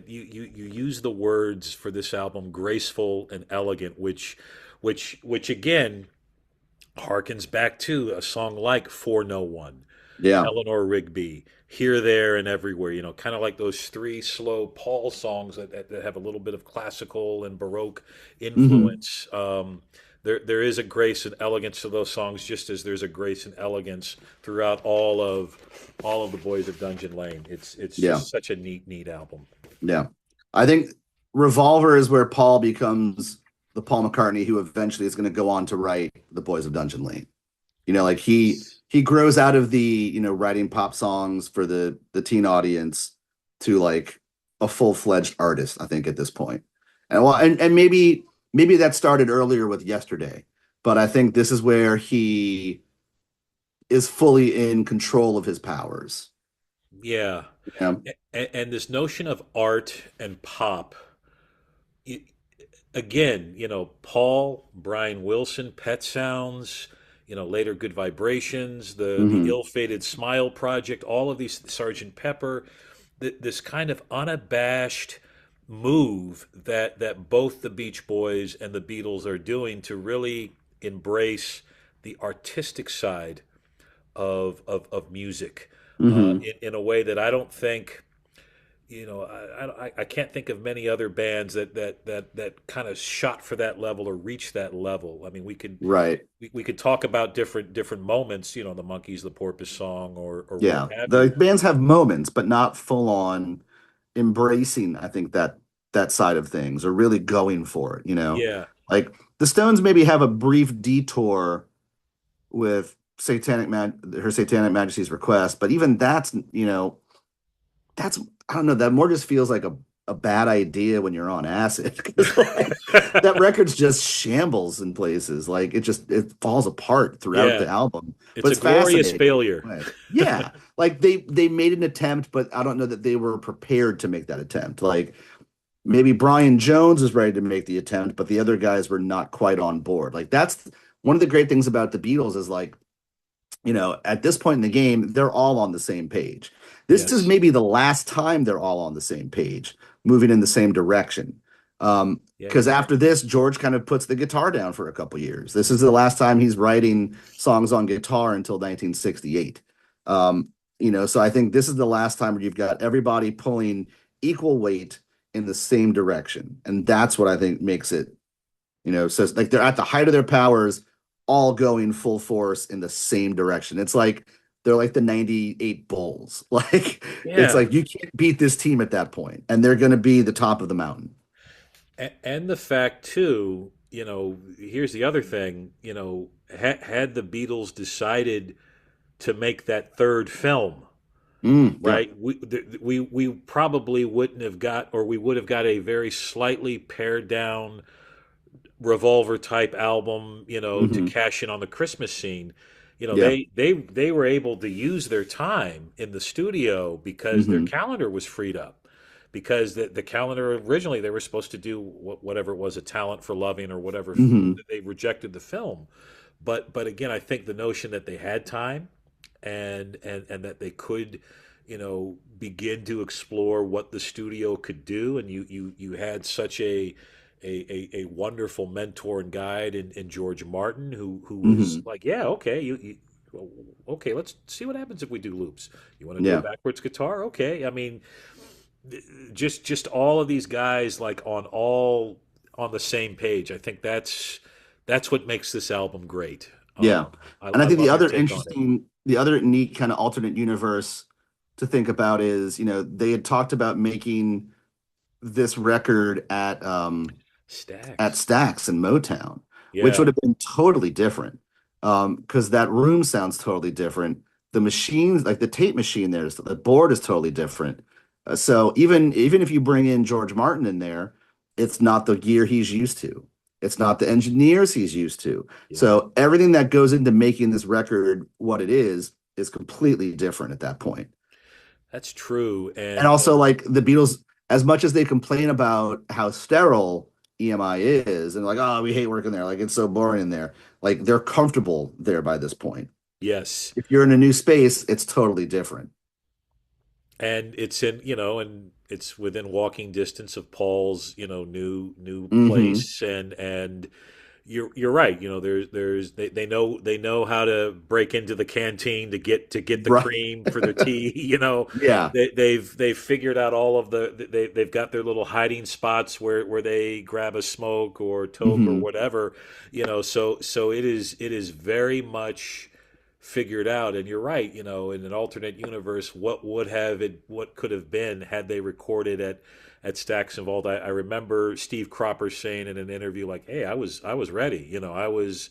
you use the words for this album graceful and elegant, which again harkens back to a song like For No One, Yeah. Eleanor Rigby, Here, There, and Everywhere. Kind of like those three slow Paul songs that have a little bof classical and Baroque Hmm. influence. There is a grace and elegance to those songs, just as there's a grace and elegance throughout all of the Boys of Dungeon Lane. It's Yeah. just such a neat album. Yeah. I think Revolver is where Paul becomes the Paul McCartney who eventually is going to go on to write The Boys of Dungeon Lane. Like he grows out of the, writing pop songs for the teen audience to like a full-fledged artist, I think, at this point. And maybe that started earlier with Yesterday, but I think this is where he is fully in control of his powers. Yeah. Yeah. And this notion of art and pop, it, again, Paul, Brian Wilson, Pet Sounds, later Good Vibrations, the Hmm. ill-fated Smile Project, all of these, Sergeant Pepper, this kind of unabashed move that both the Beach Boys and the Beatles are doing to really embrace the artistic side of music Hmm. in a way that I don't think I can't think of many other bands that kind of shot for that level or reached that level. I mean, Right. we could talk about different moments, the Monkees, the Porpoise Song, or what Yeah. have The you. bands have moments, but not full on embracing, I think, that side of things, or really going for it. Yeah, Like the Stones maybe have a brief detour with her Satanic Majesty's Request, but even that's I don't know, that more just feels like a bad idea when you're on acid. 'Cause, like, that record's just shambles in places. Like it falls apart throughout yeah, the album, but it's a it's glorious fascinating. failure. Right. Yeah. Like they made an attempt, but I don't know that they were prepared to make that attempt. Like maybe Brian Jones was ready to make the attempt, but the other guys were not quite on board. Like that's one of the great things about the Beatles is like, at this point in the game, they're all on the same page. This is Yes, maybe the last time they're all on the same page, moving in the same direction. yeah, Because after this, George kind of puts the guitar down for a couple years. This is the last time he's writing songs on guitar until 1968. So I think this is the last time where you've got everybody pulling equal weight in the same direction. And that's what I think makes it, so it's like they're at the height of their powers, all going full force in the same direction. It's like they're like the 98 Bulls. Like it's yeah. like you can't beat this team at that point, and they're going to be the top of the mountain. And the fact too, here's the other thing, had the Beatles decided to make that third film, Yeah. right? We probably wouldn't have got, or we would have got a very slightly pared down Revolver type album, to Hmm. cash in on the Christmas scene. Yeah. They were able to use their time in the studio because their Hmm. calendar was freed up. Because the calendar originally they were supposed to do whatever it was, a talent for loving or whatever. Hmm. They rejected the film, but again, I think the notion that they had time and that they could, begin to explore what the studio could do, and you had such a wonderful mentor and guide in George Martin, who was Hmm. like, yeah, okay, okay, let's see what happens if we do loops. You want to do a Yeah. backwards guitar? Okay, I mean, just all of these guys like all on the same page. I think that's what makes this album great. Yeah. And I I think love your take on it. the other neat kind of alternate universe to think about is, they had talked about making this record at Stax. Stax in Motown, which would Yeah, have been totally different. Because that room sounds totally different. The machines, like the tape machine there, the board is totally different. So even if you bring in George Martin in there, it's not the gear he's used to. It's not the engineers he's used to. yeah, So everything that goes into making this record what it is completely different at that point. that's true. And also, like the Beatles, as much as they complain about how sterile EMI is, and like, oh, we hate working there, like it's so boring in there, like they're comfortable there by this point. Yes, If you're in a new space, it's totally different. and it's in and it's within walking distance of Paul's new Hmm. place, and you're right. They know how to break into the canteen to get the Right. cream for their tea. Yeah. They've figured out all of they've got their little hiding spots where they grab a smoke or toke or Hmm. whatever. So it is very much figured out. And you're right, in an alternate universe, what could have been had they recorded at Stax and Vault. I remember Steve Cropper saying in an interview, like, "Hey, I was ready. I was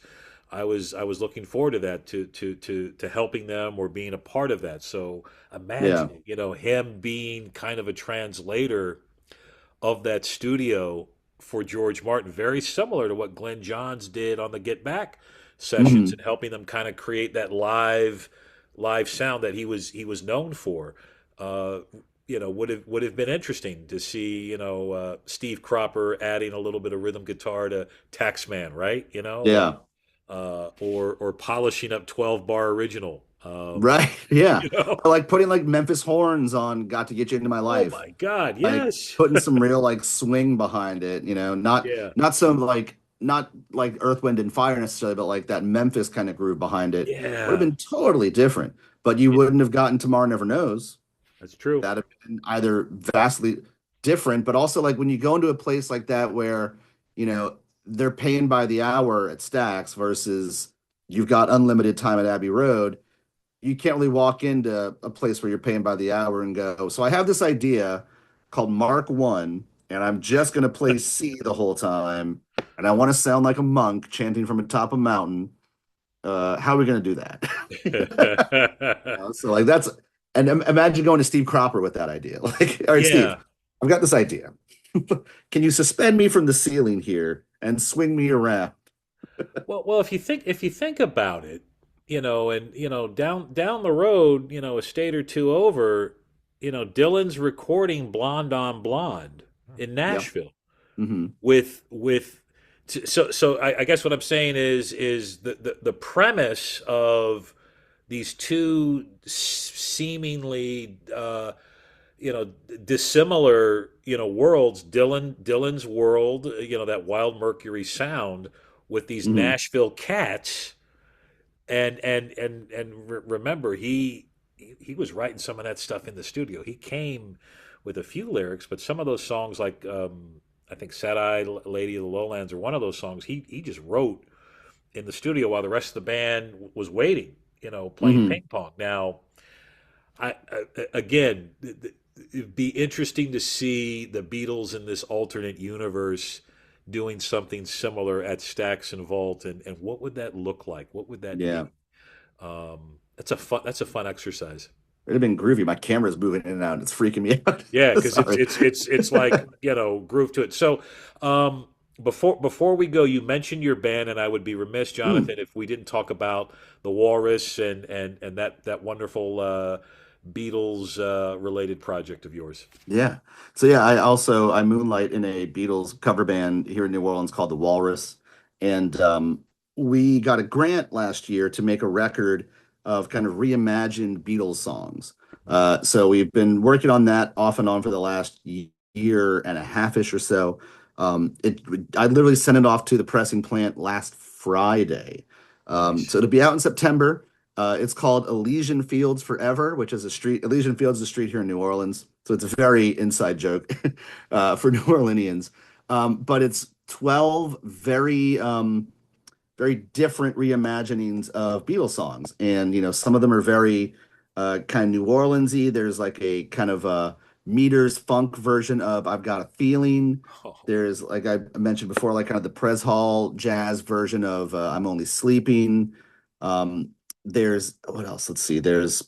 looking forward to that, to helping them or being a part of that." So Yeah. imagine, him being kind of a translator of that studio for George Martin, very similar to what Glenn Johns did on the Get Back sessions Hmm. and helping them kind of create that live sound that he was known for. Uh, would have been interesting to see, Steve Cropper adding a little bit of rhythm guitar to Taxman, right? Yeah. Or polishing up 12 bar original. Right. Yeah. You know, Or like putting like Memphis horns on Got to Get You Into My oh Life. my God, Like yes, putting some real like swing behind it, not yeah, not like Earth, Wind and Fire necessarily, but like that Memphis kind of groove behind it would have yeah, been totally different. But you yeah, wouldn't have gotten Tomorrow Never Knows. that's true. That'd have been either vastly different, but also like when you go into a place like that where, you know, they're paying by the hour at Stax versus you've got unlimited time at Abbey Road, you can't really walk into a place where you're paying by the hour and go, so I have this idea called Mark One, and I'm just going to play C the whole time, and I want to sound like a monk chanting from atop a mountain. How are we going to do that? So like that's, and imagine going to Steve Cropper with that idea. Like, all right, Steve, Yeah. I've got this idea. Can you suspend me from the ceiling here and swing me around? Well, if you think about it, and down the road, a state or two over, Dylan's recording "Blonde on Blonde" in Yep. Nashville Hmm. with so I guess what I'm saying is the premise of these two seemingly dissimilar worlds, Dylan's world, that Wild Mercury sound with these Hmm. Nashville cats, and remember, he was writing some of that stuff in the studio. He came with a few lyrics, but some of those songs, like I think "Sad Eye Lady of the Lowlands" or one of those songs, he just wrote in the studio while the rest of the band was waiting, playing Hmm. ping pong. Now, again, it'd be interesting to see the Beatles in this alternate universe doing something similar at Stax and Vault, and what would that look like? What would that Yeah. be? That's a fun exercise. It'd have been groovy. My camera's moving in and out. It's freaking me out. Yeah, because it's Sorry. it's it's it's like groove to it. So before we go, you mentioned your band, and I would be remiss, Mm, Jonathan, if we didn't talk about the Walrus and that wonderful Beatles related project of yours. yeah. So yeah, I moonlight in a Beatles cover band here in New Orleans called the Walrus, and we got a grant last year to make a record of kind of reimagined Beatles songs. So we've been working on that off and on for the last year and a half-ish or so. It I literally sent it off to the pressing plant last Friday. Nice. So it'll be out in September. It's called Elysian Fields Forever, which is a street. Elysian Fields is a street here in New Orleans. So it's a very inside joke for New Orleanians. But it's 12 very different reimaginings of Beatles songs. And, some of them are very kind of New Orleans-y. There's like a kind of a meters funk version of I've Got a Feeling. Oh, There's, like I mentioned before, like kind of the Pres Hall jazz version of I'm Only Sleeping. Um, there's what else? Let's see. There's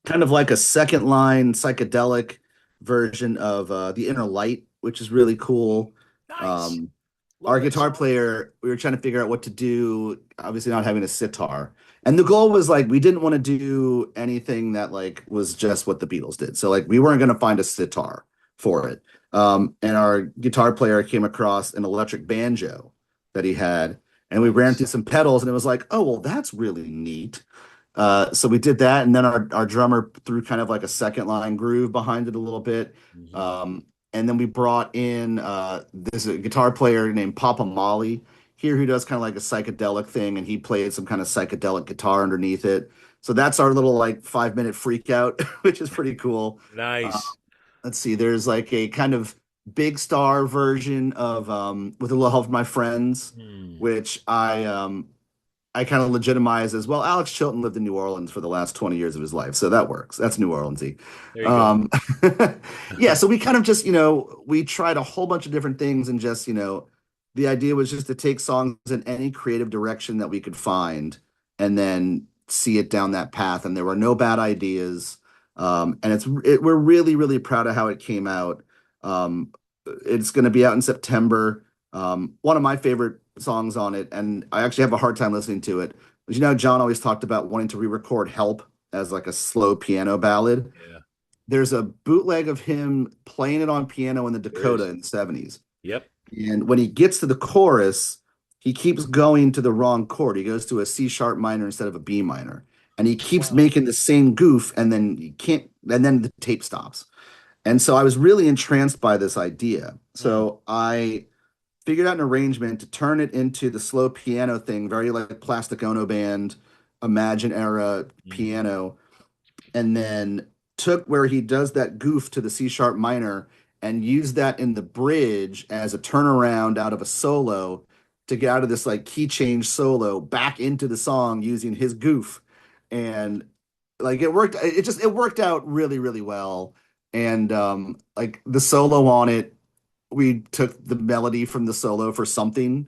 kind of like a second line psychedelic version of The Inner Light, which is really cool. nice. Um, Love our that guitar song. player, we were trying to figure out what to do, obviously not having a sitar. And the goal was like we didn't want to do anything that like was just what the Beatles did. So like we weren't going to find a sitar for it. And our guitar player came across an electric banjo that he had, and we ran through Nice. some pedals, and it was like, oh well, that's really neat. So we did that, and then our drummer threw kind of like a second line groove behind it a little bit. Hmm. And then we brought in this a guitar player named Papa Molly here who does kind of like a psychedelic thing, and he played some kind of psychedelic guitar underneath it. So that's our little like 5 minute freak out, which is pretty cool. Uh, Nice. let's see, there's like a kind of big star version of with a little help from my friends, Hmm. which I kind of legitimize as well. Alex Chilton lived in New Orleans for the last 20 years of his life, so that works. That's New Orleansy. There you go. Um, yeah, so we kind of just, we tried a whole bunch of different things and just, the idea was just to take songs in any creative direction that we could find and then see it down that path. And there were no bad ideas. And we're really, really proud of how it came out. It's going to be out in September. One of my favorite songs on it, and I actually have a hard time listening to it. But John always talked about wanting to re-record Help as like a slow piano ballad. Yeah. There's a bootleg of him playing it on piano in the Dakota in the 70s. Yep. And when he gets to the chorus, he keeps going to the wrong chord. He goes to a C sharp minor instead of a B minor. And he keeps making the same goof, and then and then the tape stops. And so I was really entranced by this idea. So I figured out an arrangement to turn it into the slow piano thing, very like Plastic Ono Band, Imagine era piano, and then took where he does that goof to the C sharp minor and used that in the bridge as a turnaround out of a solo to get out of this like key change solo back into the song using his goof. And like it worked out really, really well. And like the solo on it, we took the melody from the solo for Something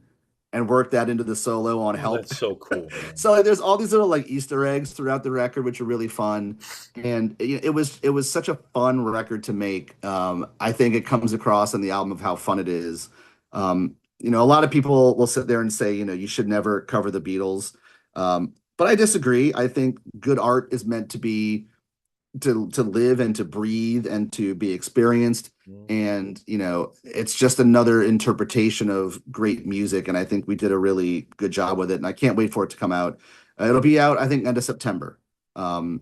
and worked that into the solo on Help. That's so cool, man. So like, there's all these little like Easter eggs throughout the record, which are really fun. And it was such a fun record to make. I think it comes across on the album of how fun it is. A lot of people will sit there and say, you should never cover the Beatles. But I disagree. I think good art is meant to be to live and to breathe and to be experienced. And it's just another interpretation of great music, and I think we did a really good job with it, and I can't wait for it to come out. It'll be out, I think, end of September. And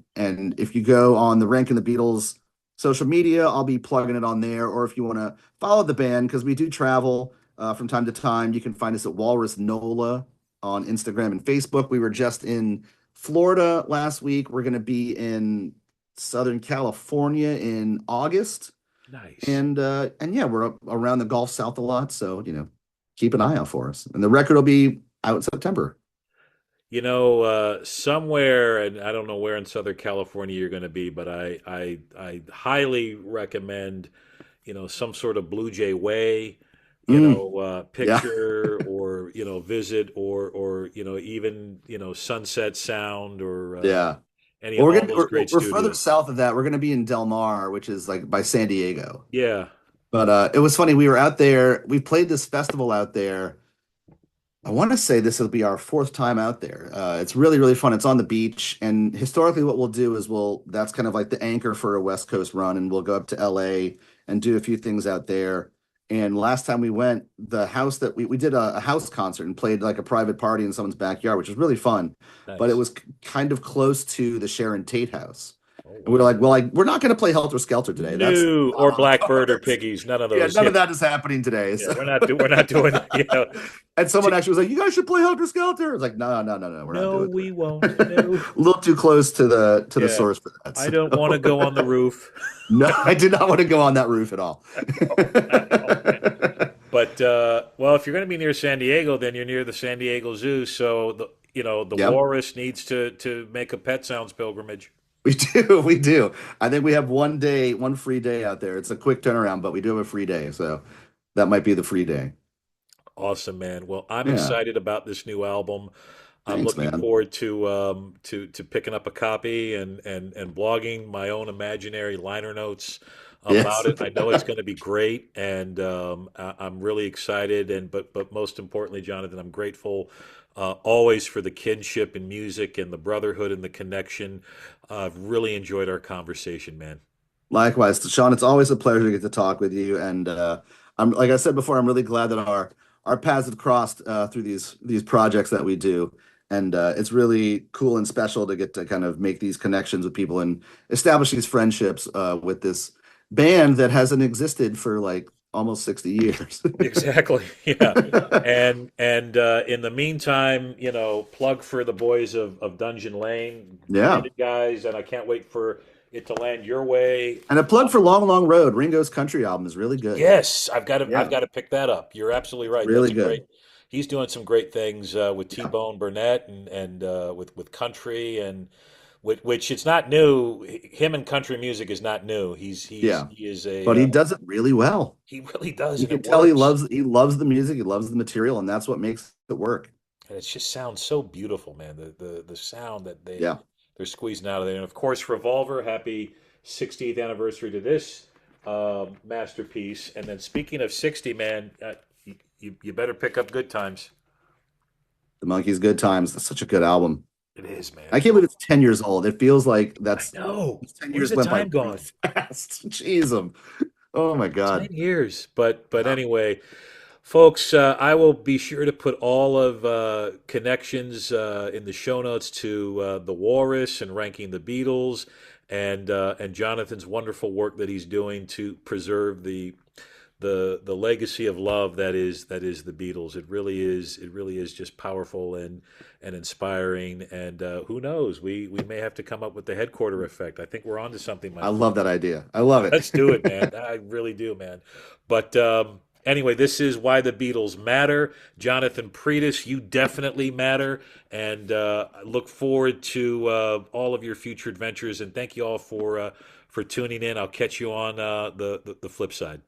if you go on the Ranking the Beatles social media, I'll be plugging it on there. Or if you want to follow the band, because we do travel from time to time, you can find us at Walrus NOLA on Instagram and Facebook. We were just in Florida last week. We're going to be in Southern California in August. Nice. And yeah, we're around the Gulf South a lot, so keep an eye out for us. And the record will be out in September. Somewhere, and I don't know where in Southern California you're going to be, but I highly recommend, some sort of Blue Jay Way, picture or visit or even Sunset Sound or yeah. any of all those great we're studios. further south of that. We're going to be in Del Mar, which is like by San Diego. Yeah. But it was funny. We were out there. We played this festival out there. I want to say this will be our fourth time out there. It's really, really fun. It's on the beach. And historically, what we'll do is that's kind of like the anchor for a West Coast run. And we'll go up to LA and do a few things out there. And last time we went, the house that we did a house concert and played like a private party in someone's backyard, which was really fun. Nice. But it was kind of close to the Sharon Tate house. Oh, and we were like, well, we're not going to play Helter Skelter today. No, or Blackbird or Piggies. None of those. Yeah, none of that is happening today. Yeah, we're not doing And someone actually was like, you guys should play Helter Skelter. I was like, no, we're not doing that. We won't. No. A little too close to the source for that. I don't want to go on the roof. No, I did not want to go on that roof at all. But if you're going to be near San Diego, then you're near the San Diego Zoo. So the Walrus needs to make a Pet Sounds pilgrimage. We do. I think we have one free day out there. It's a quick turnaround, but we do have a free day, so that might be the free day. Awesome, man. Well, I'm excited about this new album. I'm Thanks, looking man. forward to picking up a copy and blogging my own imaginary liner notes about it. I know it's going to be great, and I'm really excited. But most importantly, Jonathan, I'm grateful always for the kinship in music and the brotherhood and the connection. I've really enjoyed our conversation, man. Likewise, Sean. It's always a pleasure to get to talk with you, and I'm like I said before, I'm really glad that our paths have crossed through these projects that we do. And it's really cool and special to get to kind of make these connections with people and establish these friendships with this band that hasn't existed for like almost 60 years. Exactly. Yeah. And in the meantime, plug for the boys of Dungeon Lane. Yeah. Guys, and I can't wait for it to land your way. And a plug for Long Long Road. Ringo's country album is really good. Yes, I've got to pick that up. You're absolutely right. Really That's good. Great. He's doing some great things with Yeah. T-Bone Burnett and with country and which it's not new. Him and country music is not new. Yeah. He is a But he does it really well. he really does, You and can it tell works. he loves the music, he loves the material, and that's what makes it work. And it just sounds so beautiful, man. The sound that Yeah. they're squeezing out of there, and of course, Revolver. Happy 60th anniversary to this masterpiece. And then speaking of 60, man, you better pick up Good Times. The Monkees' Good Times. That's such a good album. It is, man. I can't believe it's 10 years old. It feels like I that's know. 10 Where's years the went by time pretty gone? fast. Jeez. Oh my 10 God. years. But Yeah. anyway, folks, I will be sure to put all of connections in the show notes to the Walrus and ranking the Beatles, and Jonathan's wonderful work that he's doing to preserve the legacy of love that is the Beatles. It really is just powerful and inspiring. And who knows, we may have to come up with the headquarter effect. I think we're onto something, my I friend. love that idea. I love it. Let's do it, man. I really do, man. But anyway, this is why the Beatles matter. Jonathan Pretus, you definitely matter. And I look forward to all of your future adventures. And thank you all for tuning in. I'll catch you on the flip side.